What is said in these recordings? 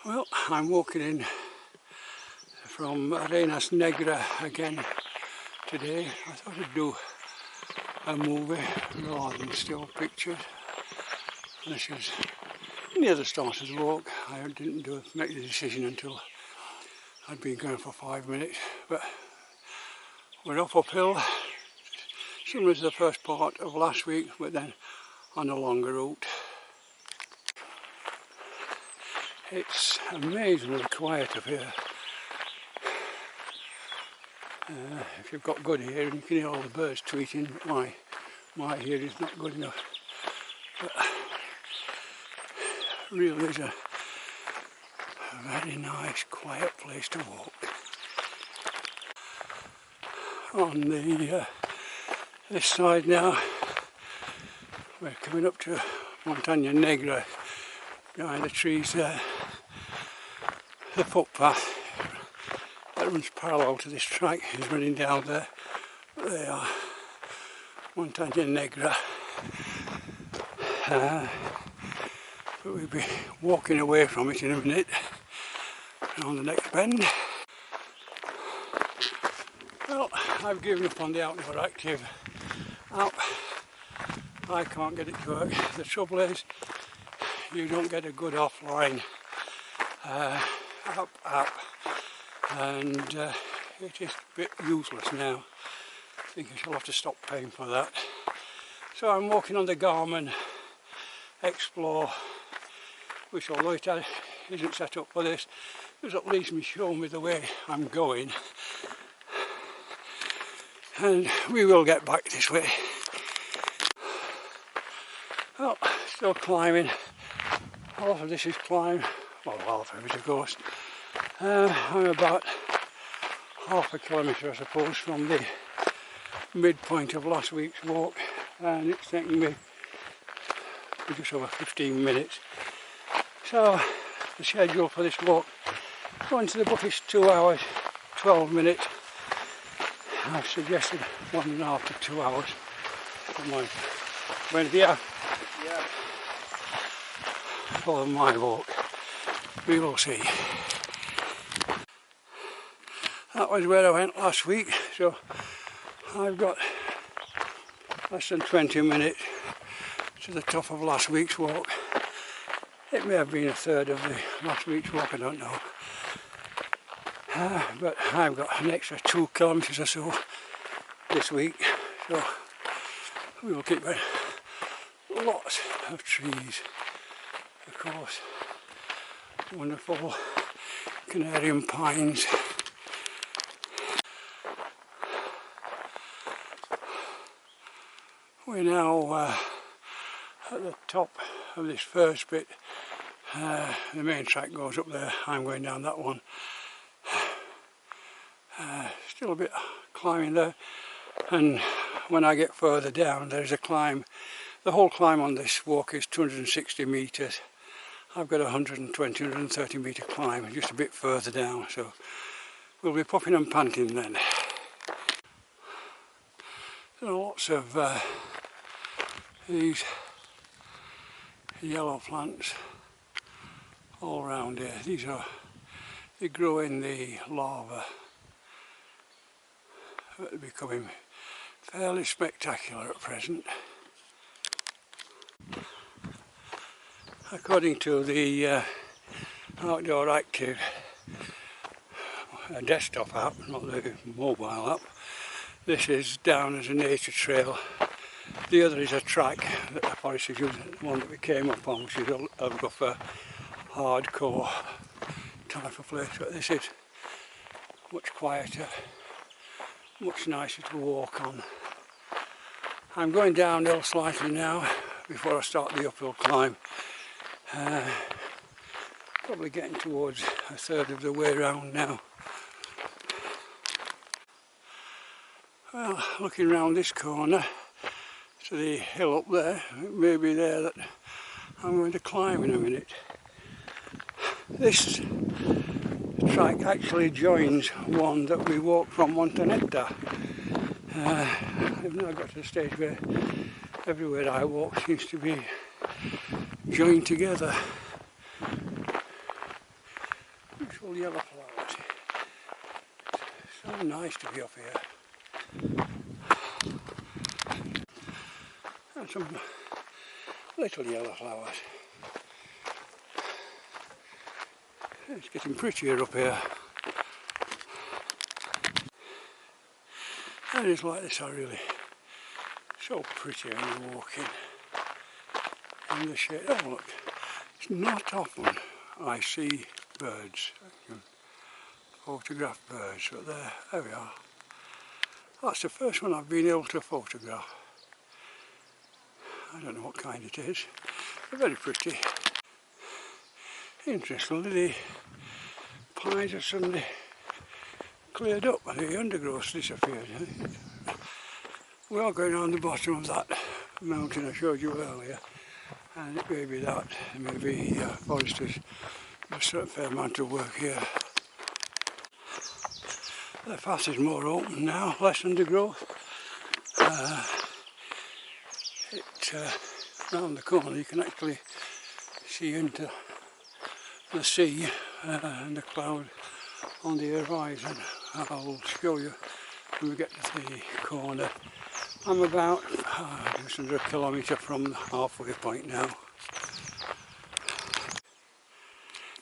Well, I'm walking in from 6KNegra again today. I thought I'd do a movie rather than still pictures. This is near the start of the walk. I didn't make the decision until I'd been going for 5 minutes, but we're up uphill, similar to the first part of last week, but then on a longer route. It's amazingly quiet up here. If you've got good hearing, you can hear all the birds tweeting. My hearing is not good enough. But really is a very nice, quiet place to walk. On this side now, we're coming up to Montana Negra. Behind the trees there, the footpath that runs parallel to this track is running down there. They are Montana Negra. But we'll be walking away from it in a minute, around the next bend. Well, I've given up on the outdoor active app. I can't get it to work. The trouble is, you don't get a good offline app, and it is a bit useless now. I think I shall have to stop paying for that. So I'm walking on the Garmin Explore, which, although it isn't set up for this, does at least show me the way I'm going. And we will get back this way. Well, still climbing. Half of this is climb, well, half of it of course. I'm about half a kilometre, I suppose, from the midpoint of last week's walk, and it's taken me just over 15 minutes. So the schedule for this walk, going to the book, is 2 hours, 12 minutes. I've suggested 1.5 to 2 hours for my for my walk. We will see. That was where I went last week, so I've got less than 20 minutes to the top of last week's walk. It may have been a third of the last week's walk, I don't know. But I've got an extra 2 kilometres or so this week, so we will keep it. Lots of trees, of course, wonderful Canarian pines. We're now at the top of this first bit. The main track goes up there. I'm going down that one. Still a bit climbing there, and when I get further down there's a climb. The whole climb on this walk is 260 metres. I've got a 120, 130 metre climb just a bit further down, so we'll be puffing and panting then. There are lots of these yellow plants all around here. They grow in the lava. They're becoming fairly spectacular at present. According to the Outdoor Active desktop app, not the mobile app, this is down as a nature trail. The other is a track that the foresters use, the one that we came up on, which is a rougher, hardcore type of place. But this is much quieter, much nicer to walk on. I'm going downhill slightly now before I start the uphill climb. Probably getting towards a third of the way round now. Well, looking round this corner to the hill up there, it may be there that I'm going to climb in a minute. This track actually joins one that we walked from Montana Negra. I've now got to the stage where everywhere I walk seems to be joined together. little yellow flowers. So nice to be up here. And some little yellow flowers. It's getting prettier up here. Areas like this are really so pretty when you're walking in the shade. Oh look, it's not often I see birds. I can photograph birds, but there we are. That's the first one I've been able to photograph. I don't know what kind it is. They're very pretty. Interestingly, the pines have suddenly cleared up and the undergrowth disappeared. We are going around the bottom of that mountain I showed you earlier, and it may be that, maybe foresters do a certain fair amount of work here. The path is more open now, less undergrowth. Round the corner you can actually see into the sea and the cloud on the horizon. I'll show you when we get to the corner. I'm about just under a kilometre from the halfway point now.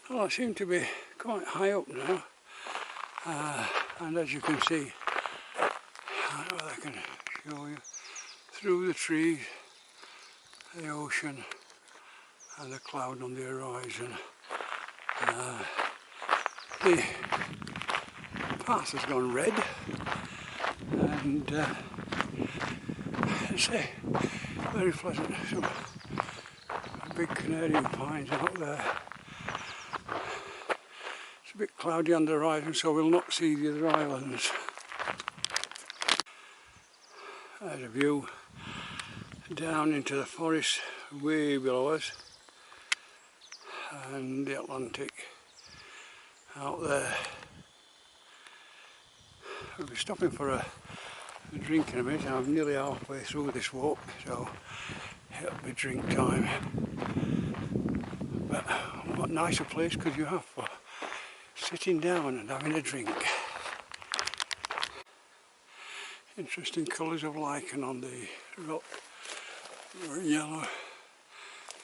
Well, I seem to be quite high up now, and as you can see, I don't know if I can show you, through the trees, the ocean and the cloud on the horizon. The path has gone red, and it's very pleasant. Some big Canadian pines out there. It's a bit cloudy on the horizon, so we'll not see the other islands. There's a view down into the forest way below us, and the Atlantic out there. We'll be stopping for a drink in a minute. I'm nearly halfway through this walk, so it'll be drink time. But what nicer place could you have for sitting down and having a drink? Interesting colours of lichen on the rock. They were yellow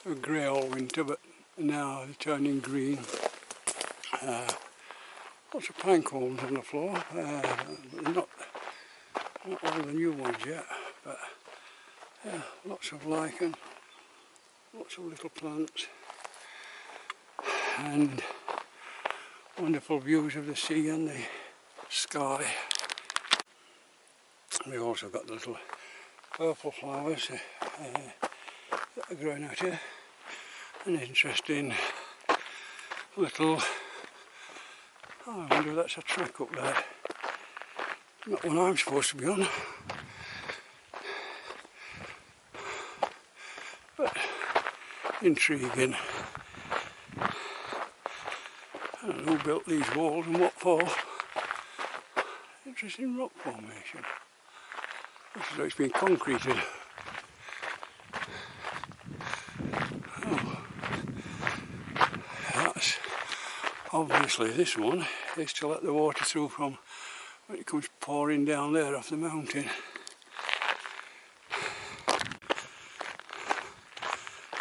or grey all winter, but now they're turning green. Lots of pine cones on the floor, not all the new ones yet, but lots of lichen, lots of little plants, and wonderful views of the sea and the sky. We've also got the little purple flowers that are growing out here. An interesting little, I wonder if that's a track up there. Not one I'm supposed to be on. But intriguing. I don't know who built these walls and what for. Interesting rock formation. Looks as though it's been concreted. That's obviously, this one is to let the water through from when it comes pouring down there off the mountain.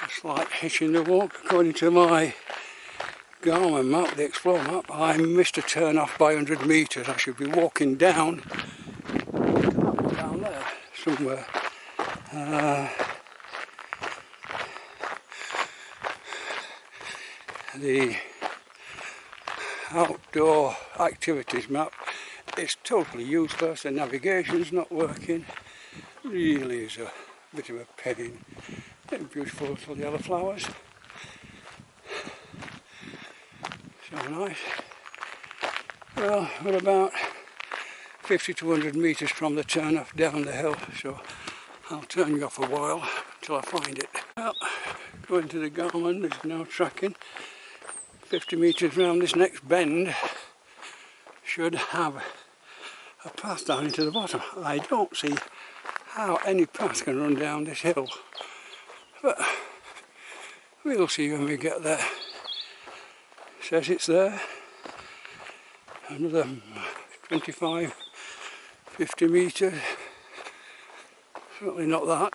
A slight hitch in the walk. According to my Garmin map, the Explore map, I missed a turn off by 100 metres. I should be walking down there somewhere. The outdoor activities map is totally useless. The navigation's not working. Really is a bit of a pain. Beautiful little yellow flowers. So nice. Well, we're about 50 to 100 metres from the turn off down the hill, so I'll turn you off a while until I find it. Well, going to the Garmin, it's now tracking 50 metres round this next bend. Should have a path down into the bottom. I don't see how any path can run down this hill, but we'll see when we get there. It says it's there, another 25, 50 metres, certainly not that.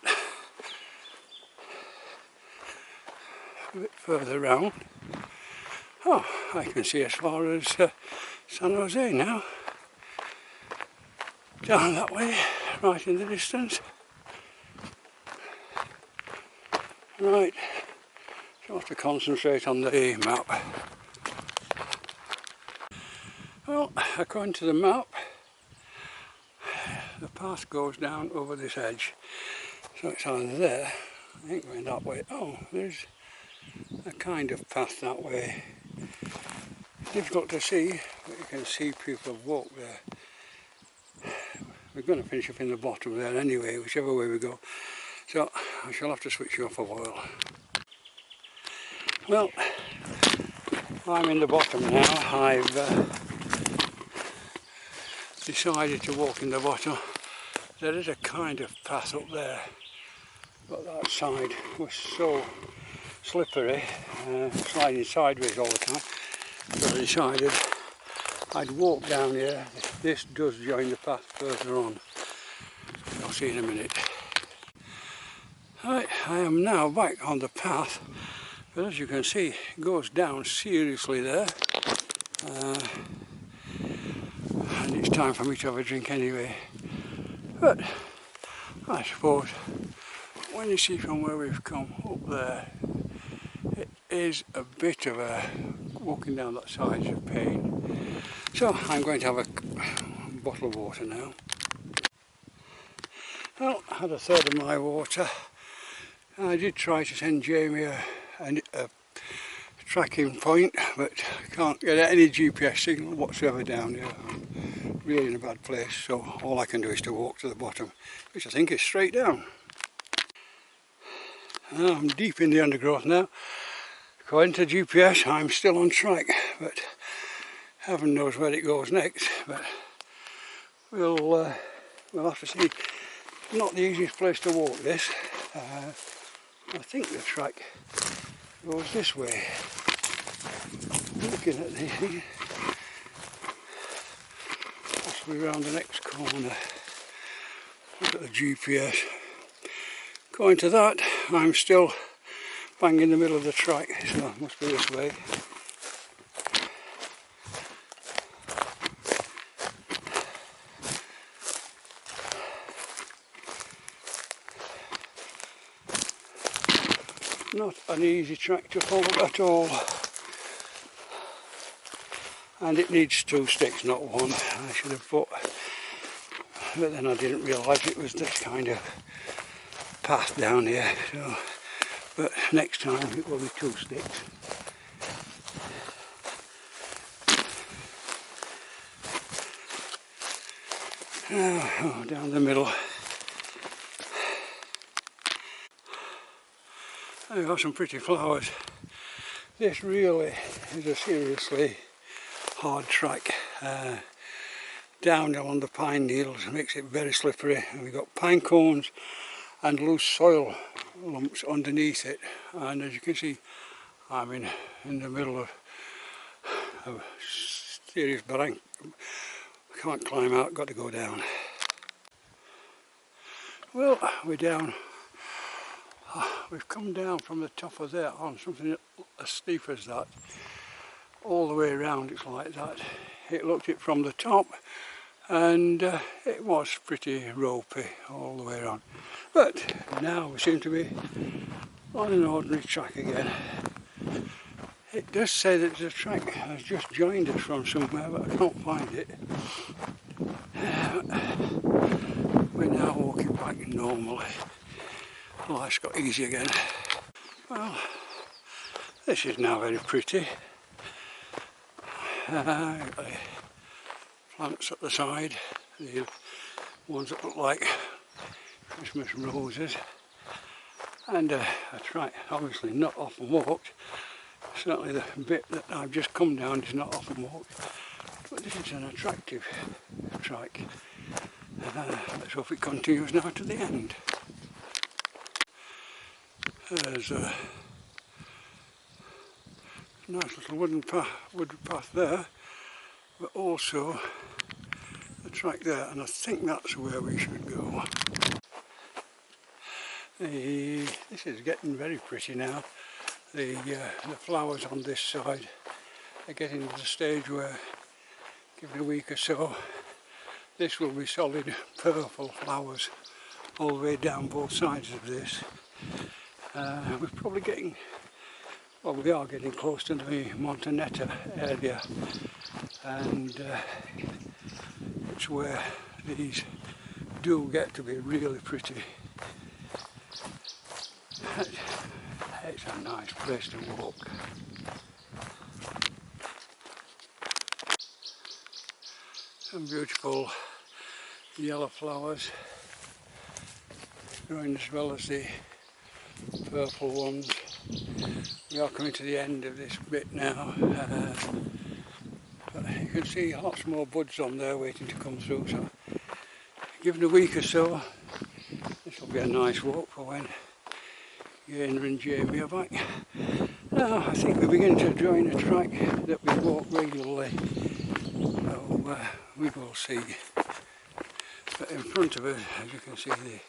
A bit further round. Oh, I can see as far as San Jose now. Down that way, right in the distance. Right, so I have to concentrate on the map. Well, according to the map, the path goes down over this edge. So it's either there, I ain't going that way. Oh, there's a kind of path that way. Difficult to see, but you can see people have walked there. We're going to finish up in the bottom there anyway, whichever way we go. So I shall have to switch you off a while. Well, I'm in the bottom now. I've decided to walk in the bottom. There is a kind of path up there, but that side was so slippery, sliding sideways all the time, so I decided I'd walk down here. This does join the path further on. I'll see in a minute. Right, I am now back on the path, but as you can see, it goes down seriously there. And it's time for me to have a drink anyway. But I suppose when you see from where we've come up there, it is a bit of a walking down that side is a pain. So I'm going to have a bottle of water now. Well, I had a third of my water. I did try to send Jamie a tracking point, but I can't get any GPS signal whatsoever down here. I'm really in a bad place, so all I can do is to walk to the bottom, which I think is straight down. I'm deep in the undergrowth now. According to GPS, I'm still on track, but heaven knows where it goes next. But we'll have to see. Not the easiest place to walk this. I think the track goes this way. Looking at the thing, possibly round the next corner. Look at the GPS. According to that, I'm still bang in the middle of the track, so it must be this way. Not an easy track to follow at all. And it needs 2 sticks, not 1. I should have put, but then I didn't realise it was this kind of path down here. So, but next time it will be 2 sticks. Oh, down the middle. I've got some pretty flowers. This really is a seriously hard track. Downhill on the pine needles makes it very slippery, and we've got pine cones and loose soil lumps underneath it, and as you can see I'm in the middle of a serious bank. I can't climb out, got to go down. Well, we're down. We've come down from the top of there on something as steep as that. All the way around it's like that. It looked it from the top, and it was pretty ropey all the way around. But now we seem to be on an ordinary track again. It does say that the track has just joined us from somewhere, but I can't find it. We're now walking back normally. Life's got easy again. Well, this is now very pretty. Got the plants at the side, the ones that look like Christmas roses, and a track obviously not often walked. Certainly the bit that I've just come down is not often walked, but this is an attractive track. Let's hope it continues now to the end. There's a nice little wooden path there, but also the track there, and I think that's where we should go. This is getting very pretty now. The flowers on this side are getting to the stage where, given a week or so, this will be solid purple flowers all the way down both sides of this. We're probably getting, well, we are getting close to the Montana Negra area, and it's where these do get to be really pretty. It's a nice place to walk. Some beautiful yellow flowers growing as well as the purple ones. We are coming to the end of this bit now, but you can see lots more buds on there waiting to come through, so given a week or so this will be a nice walk for when Ian and Jamie are back. Now I think we're beginning to join a track that we walk regularly, so we will see. But in front of us, as you can see, the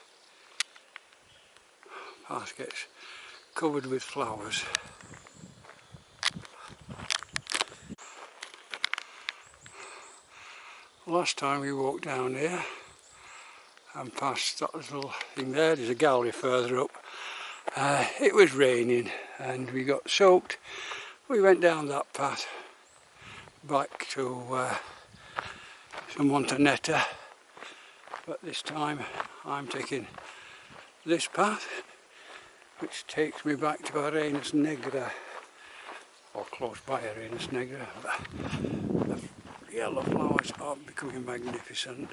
path gets covered with flowers. Last time we walked down here and past that little thing there, there's a gallery further up. It was raining and we got soaked. We went down that path back to Montana Negra, but this time I'm taking this path, which takes me back to 6KNegra Negra, or close by 6KNegra Negra. The yellow flowers are becoming magnificent.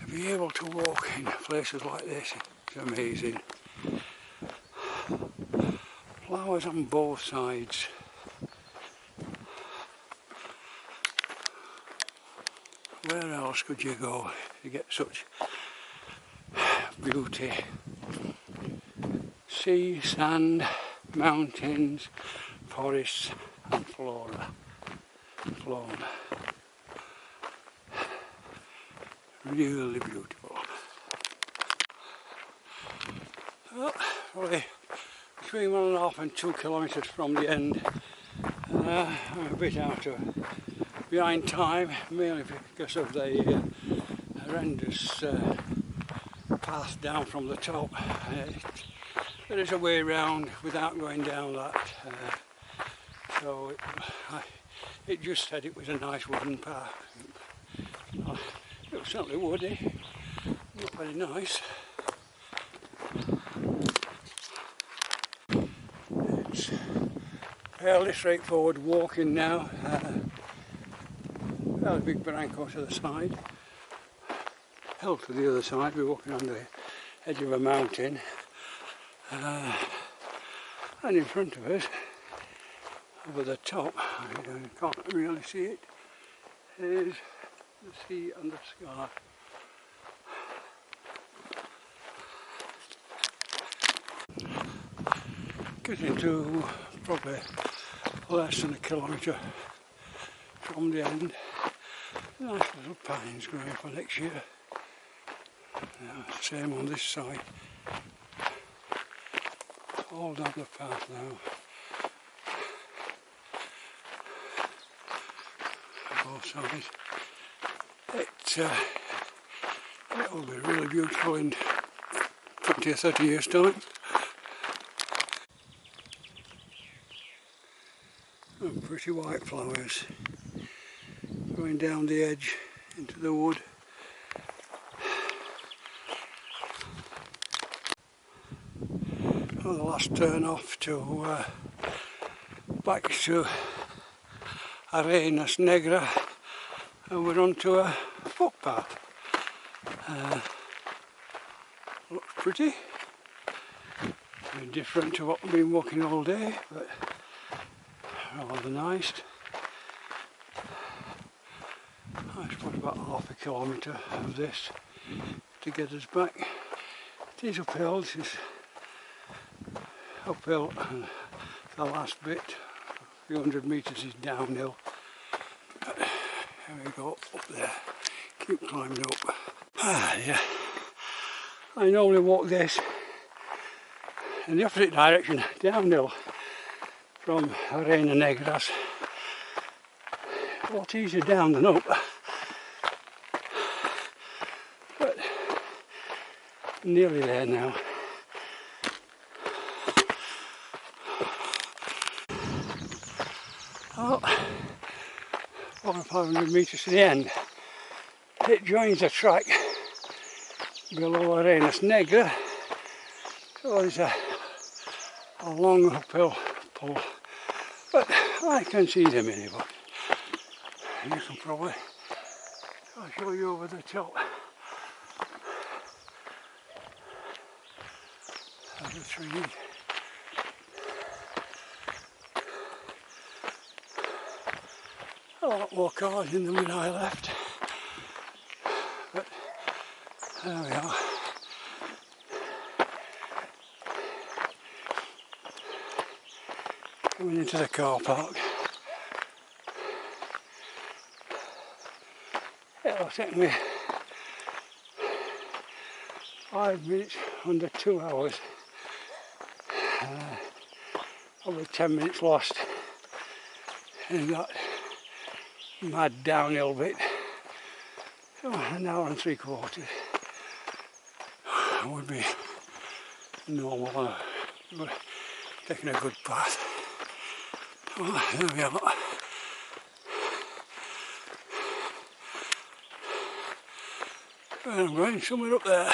To be able to walk in places like this is amazing. Flowers on both sides. Where else could you go to get such beauty? Sea, sand, mountains, forests and fauna. Really beautiful. Well, probably between 1.5 and 2 kilometres from the end. I'm a bit behind time, mainly because of the horrendous path down from the top. There is a way round without going down that, so it just said it was a nice wooden path. It was certainly woody, not very nice. It's fairly straightforward walking now. Fairly big barranco to the side. Hill to the other side. We're walking on the edge of a mountain. And in front of us, over the top, I can't really see it, is the sea and the sky. Getting to probably less than 1 kilometre from the end. Nice little pines growing for next year. Same on this side. All down the path now. Both sides. It will be really beautiful in 20 or 30 years' time. And pretty white flowers going down the edge into the wood. Oh, the last turn off to back to 6KNegra Negra, and we're onto a footpath. Looks pretty. Very different to what we've been walking all day, but rather nice. I suppose about 1/2 kilometre of this to get us back. It is uphill, this is uphill and the last bit, a few hundred metres is downhill. Here we go, up there, keep climbing up. Ah, yeah. I normally walk this in the opposite direction, downhill from Montana Negra. A lot easier down than up, but nearly there now. Oh, 400 or 500 metres to the end. It joins the track below Montana Negra, so there's a long uphill pull, but I can see them anyway. You can probably, I'll show you over the top of the trees. A lot more cars in than when I left, but there we are. Coming into the car park. It'll take me 5 minutes under 2 hours. Probably 10 minutes lost in that mad downhill bit. So an hour and 3/4 would be normal on taking a good path. Well, there we are. And I'm going somewhere up there.